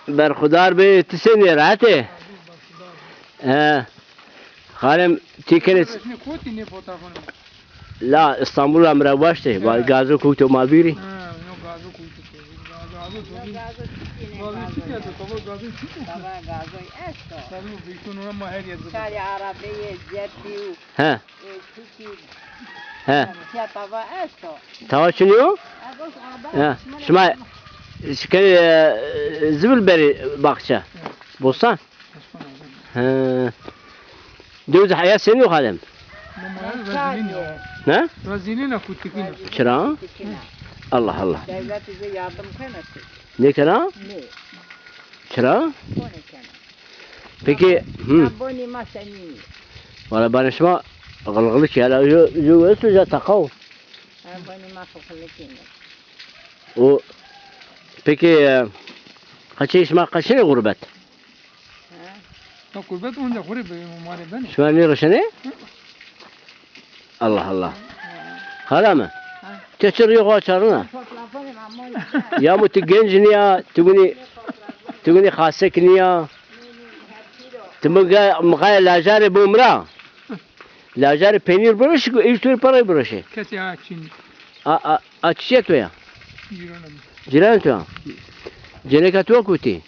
برخدار به تسنی راحته خالم تیکنت لا اسطنبول امر واشته با گازو کوتو مالبیری ها ها توا شنو شما شكل زبل بري باقشة بوسان دوز حياة سنو خادم ها Razilina kutikina. شرا الله الله ne kara şura peki valla bana şuma غلغلك يا لا جو اسو جا تقو و peki kaçı isma kaçı gurbet Gurbet onca gurbet mare ben. Şu an ne roşane Allah Allah hala mı Keçiriyor kaçarına ya mu genç niye tuguni khasek niye tımga lajare bumra lajare peynir buluş ilk para buluş Kesi açın. Açacak ya jiran tu jeneka tu akuti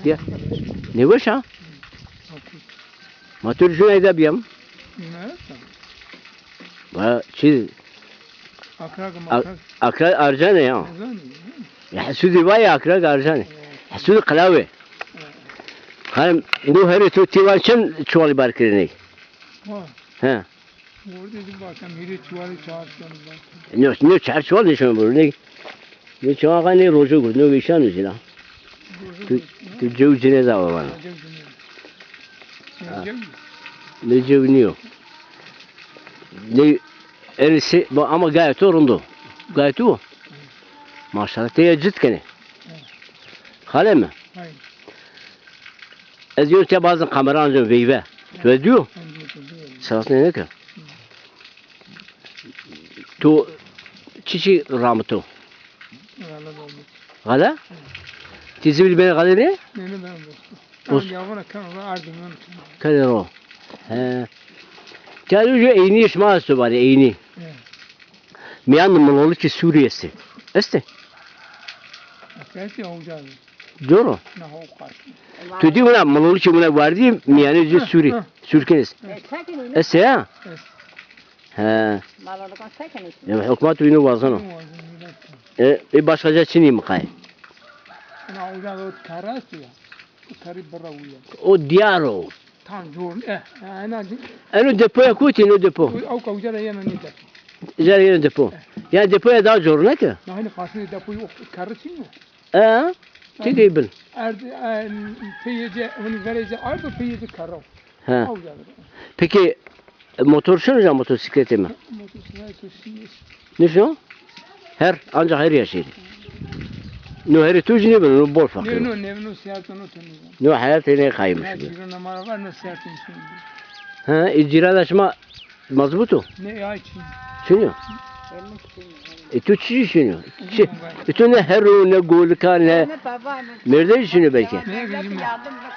ya ne boş ha ma tur şuna edabiyam va çiz أكراد أرجاني يا يحسودي باي أكراد أرجاني يحسودي قلاوي خالم نو هري تو تيوان شن شوالي باركريني ها نو شعر شوالي شو بقولني نو شو أغاني روجو قلت نو بيشانو زينا تو جو جنازة وانا نو جو نيو نو Elisi ama gayet orundu. Gayet o. Maşallah teyecit kene. Hale mi? Hayır. Ez diyor ki bazen kameranın veyve. Şöyle diyor. Sırasında ne ki? Tu çiçi ramıtı. Gala? Tizi bil beni gala ne? Ne ben bu. Yavrum kan ardım. Kader o. He. Çağırıyor eyni işmazdı bari eyni. Miyanın ki Suriye'si. Este. Kesi olacak. Doğru. Tu di buna Maloluki buna vardı miyanı Suriye. Sürkeniz. Este ya. He. Ya hükümet uyunu vazano. Başkaca Çin'i mi kay? O diyar o. Tam zor. Ano depoya kuti no depo. Au kavcara yana ne de. Jari yana depo. Ya depoya daha zor ne ki? Hani karşı depoyu karışın mı? Çekey bil. Peyece onu verece arda peyece karav. Ha. Peki motor şunu motosikleti mi? Ne şu? Ancak her yaşaydı. No her tujini ben no bol fakir. No siyaseten o temiz. No hayat ne kaymış. Ne bir numara var no siyaseten şimdi. Ha, icralaşma mazbutu. Ne ya için? Şunu. Tu çiğ şunu. Tu ne heru ne golka ne. Nerede şunu belki?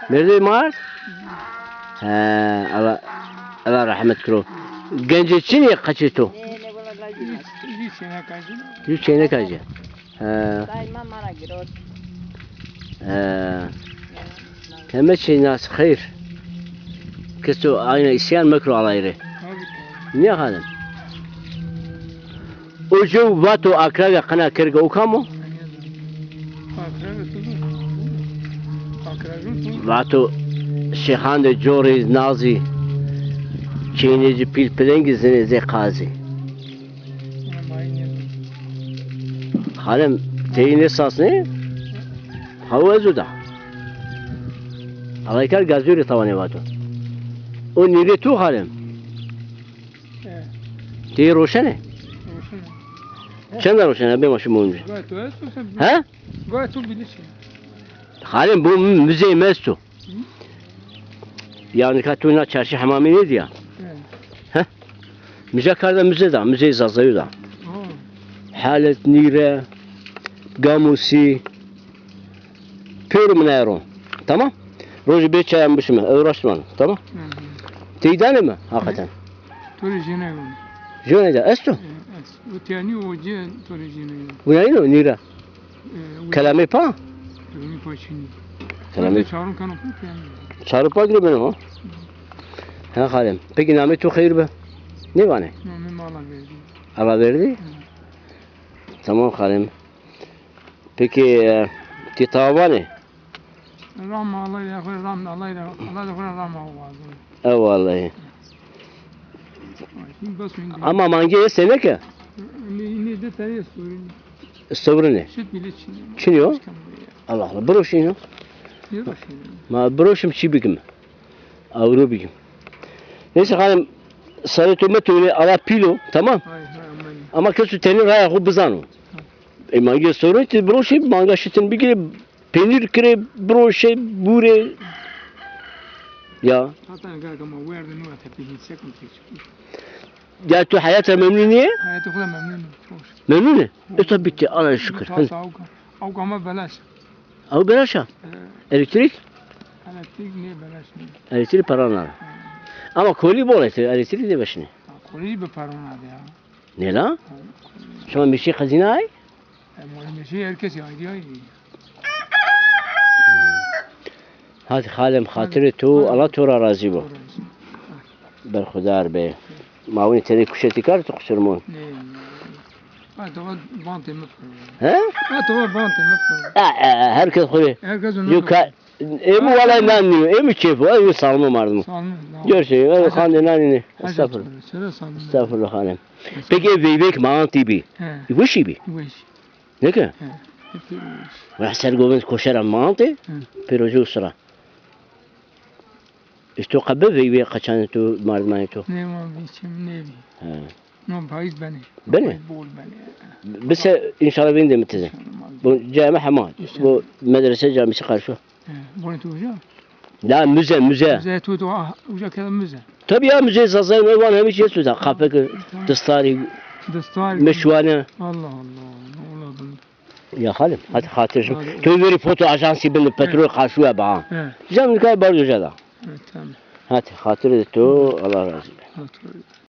Nerede mar? Ha, Allah rahmet kro. Genç için ya kaçtı. 100 sene kaçtı. Hemen şey nas hayır. Kesto aynı isyan makro alayre. Niye halim? Ojo vato akraga kana kerga ukamo? Vato şeyhan de jori nazi. Çiğneci pilpelengi zene kazi. Halim teyin esas ne? Hava zuda. Alaykar gazuri tavane vato. O nire tu halim. Teyi roşane. Çanda roşane be maşım olmuş. Ha? Gayet bilirsin. Halim bu müze mestu. Yani katuna çarşı hamami ne diyor? Ha? Müzekarda müze zazayı da. Halet nire gamusi Pürüm neron. Tamam? Roji bir çayım bişime. Uğraşma. Tamam? Teyidane mi? Hakikaten. Tore jene gon. Jone de esto. Utiyani oje tore jene gon. Bu ne o? Nira. Kelame pa? Tore paçini. Kelame. Çağırın kanı utiyani. Çarpı gibi benim o. Ha halim. Peki namet tu hayır be. Ne var ne? Nome mala verdi. Allah verdi. Tamam halim. Peki titava ne? Ram Allah ya koy ram Allah ya Allah da koy ram Allah. Vallahi. Şimdi basmayın. Ama mangiye sene ki. Ne de tane sorun. Sıvırı ne? Süt bile çiğne. Çiniyor. Allah Allah. Broşino. Ne başını? Ma broşum çibikim. Avru bikim. Neyse hanım sarı tomatonu ala pilo tamam. Hay hay aman. Ama kesu teni raya hu bizano. Mangiye sorun ki broşi manga şitin bir kere peynir kire broşi bure. Ya. Hatta gama verdi ne var tepe hiç sekund hiç. Ya tu hayata memnuniye? Hayatı kula memnunum. Çok. Memnun. Tabii bitti. Allah'a şükür. Avga ama belaş. Ama belaşa. Elektrik? Elektrik niye belaş ne? Elektrik paranlar. Ama koli bol eti. Elektrik de başını. Koleji bir paran adı ya. Ne la? Şu an bir şey hazine ay? Ama şey herkes ya diyor. Hadi halim hatırı tu Allah tura razı bu. Berkhudar be. Mavuni teri kuşeti kar tu kuşurmun. Ne? Ha tamam bant emip. He? Ha tamam bant emip. Herkes kuli. Herkes onu. Yuka. Emu valla nanniyor. Emu çepu. Emu salma mardım. Sanlı. Görüşürüz. Öyle kandı nanini. Estağfurullah. Söyle sanlı. Estağfurullah halim. Peki vivek mağanti bi. He. Vişi bi. Wish. Ne ki? He. Hep wish. Ve sergovent koşaran mağanti. Pirocu sıra. İşte kabbe vivek kaçan tu mardmani tu. Ne var biçim ne bi. He. No bahis beni. Beni? Bol beni. Biz inşallah ben de mitize. Bu cami hamad. Bu medrese camisi karşı. Bunu tuğca. La müze. Müze tuğdu. Uca kadar müze. Tabii ya müze sazayım evan hem şey tutar. Kapı dastari Dastar. meşvane. Allah Allah. Ne oladın? Ya halim hadi hatırım. Tövberi foto ajansı bin petrol karşıya bağım. He. Canım ne kadar var da. Evet tamam. Hadi hatırı tu Allah razı olsun. Hatırlıyorum.